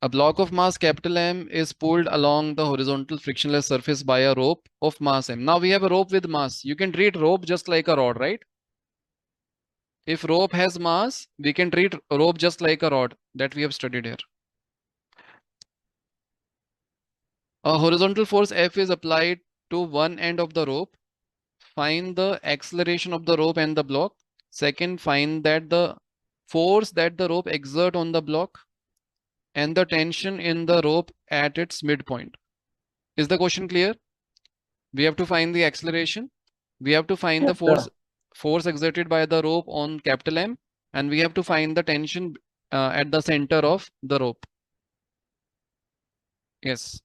A block of mass capital M is pulled along the horizontal frictionless surface by a rope of mass M. Now we have a rope with mass. You can treat rope just like a rod, right? If rope has mass, we can treat rope just like a rod that we have studied here. A horizontal force F is applied to one end of the rope. Find the acceleration of the rope and the block. Second, find that the force that the rope exert on the block and the tension in the rope at its midpoint. Is the question clear? We have to find the acceleration. We have to find the Yes, force exerted by the rope on capital M, and we have to find the tension at the center of the rope. Yes.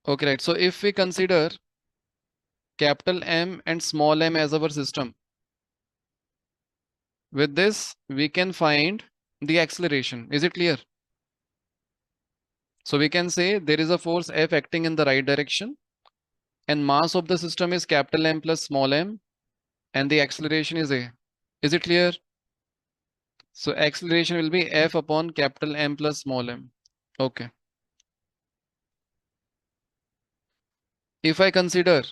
Okay, right. So if we consider capital M and small m as our system, with this we can find the acceleration. Is it clear? So we can say there is a force F acting in the right direction, and mass of the system is capital M plus small m, and the acceleration is A. Is it clear? So acceleration will be F upon capital M plus small m. Okay. If I consider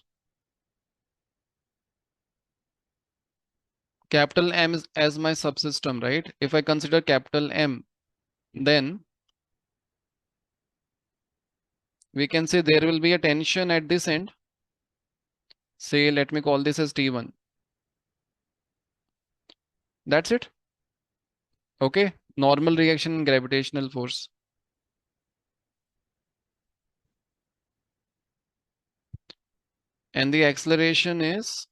capital M as my subsystem, right? If I consider capital M, then we can say there will be a tension at this end. Say, let me call this as T1. That's it. Okay. Normal reaction in gravitational force. And the acceleration is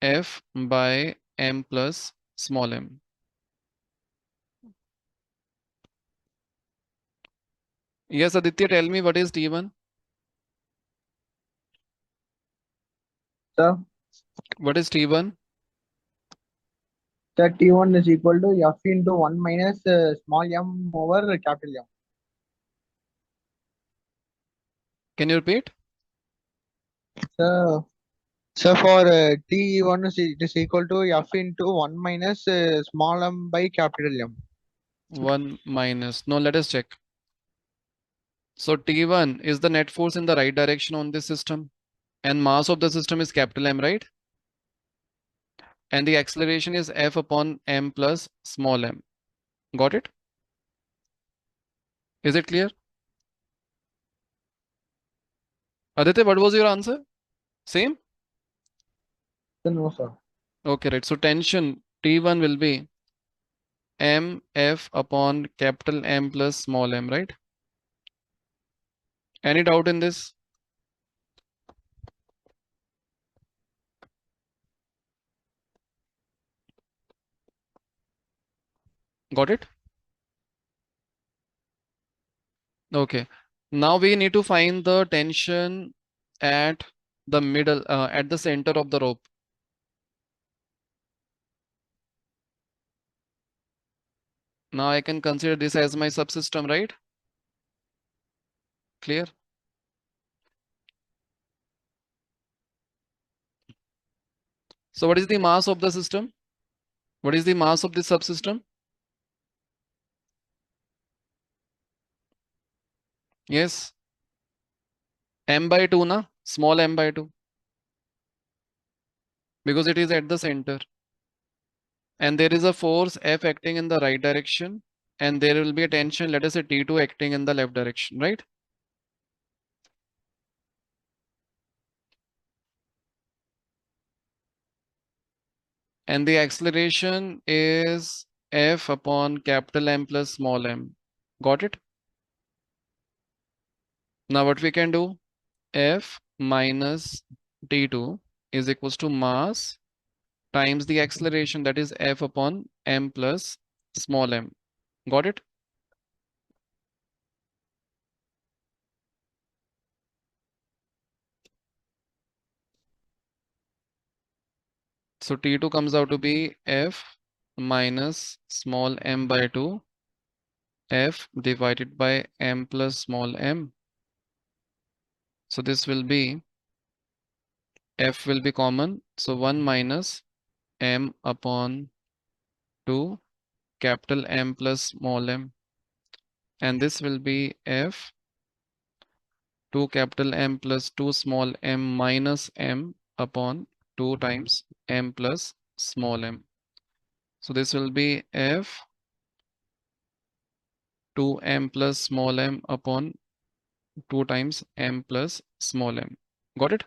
F by M plus small m. Yes, Aditya, tell me what is T1? sir. What is T1? Sir, T1 is equal to F into 1 minus small m over capital M. Can you repeat? So, for T1 it is equal to F into 1 minus small m by capital M. 1 minus. No, let us check. So T1 is the net force in the right direction on this system, and mass of the system is capital M, right? And the acceleration is F upon M plus small m. Got it? Is it clear? Aditya, what was your answer? Same? No, sir. Okay, right. So tension T1 will be Mf upon capital M plus small m, right? Any doubt in this? Got it? Okay. Now we need to find the tension at the middle, at the center of the rope. Now I can consider this as my subsystem, right? Clear? So what is the mass of the system? What is the mass of this subsystem? Yes. M by 2, na? Small m by 2. Because it is at the center. And there is a force F acting in the right direction. And there will be a tension, let us say T2 acting in the left direction, right? And the acceleration is F upon capital M plus small m. Got it? Now what we can do? F minus T2 is equals to mass times the acceleration, that is F upon M plus small m. Got it? So T2 comes out to be F minus small m by 2 F divided by M plus small m. So this will be F will be common. So 1 minus m upon 2 capital M plus small m, and this will be f 2 capital M plus 2 small m minus m upon 2 times m plus small m. So this will be f 2m plus small m upon 2 times m plus small m. Got it?